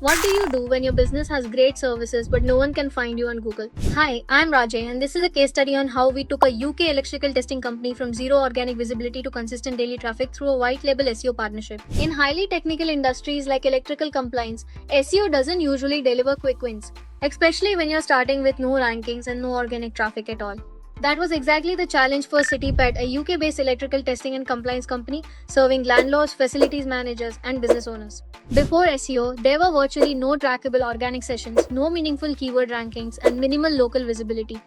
What do you do when your business has great services but no one can find you on Google? Hi, I'm Rajay, and this is a case study on how we took a UK electrical testing company from zero organic visibility to consistent daily traffic through a white label SEO partnership. In highly technical industries like electrical compliance, SEO doesn't usually deliver quick wins, especially when you're starting with no rankings and no organic traffic at all. That was exactly the challenge for CityPet, a UK based electrical testing and compliance company serving landlords, facilities managers, and business owners. Before SEO, there were virtually no trackable organic sessions, no meaningful keyword rankings, and minimal local visibility.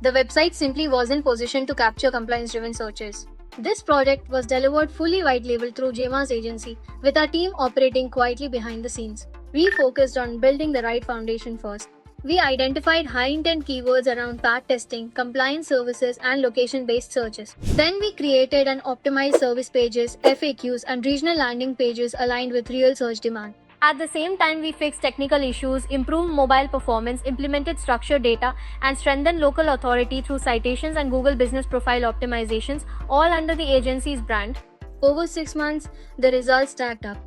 The website simply wasn't positioned to capture compliance driven searches. This project was delivered fully white labeled through JMA's agency, with our team operating quietly behind the scenes. We focused on building the right foundation first. We identified high intent keywords around PAT testing, compliance services, and location based searches. Then we created and optimized service pages, FAQs, and regional landing pages aligned with real search demand. At the same time, we fixed technical issues, improved mobile performance, implemented structured data, and strengthened local authority through citations and Google Business Profile optimizations, all under the agency's brand. Over 6 months, the results stacked up.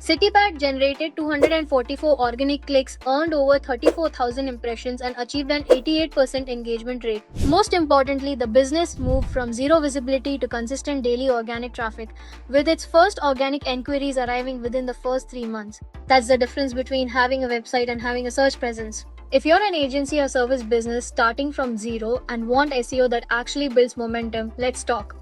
CityPad generated 244 organic clicks, earned over 34,000 impressions, and achieved an 88% engagement rate. Most importantly, the business moved from zero visibility to consistent daily organic traffic, with its first organic enquiries arriving within the first 3 months. That's the difference between having a website and having a search presence. If you're an agency or service business starting from zero and want SEO that actually builds momentum, let's talk.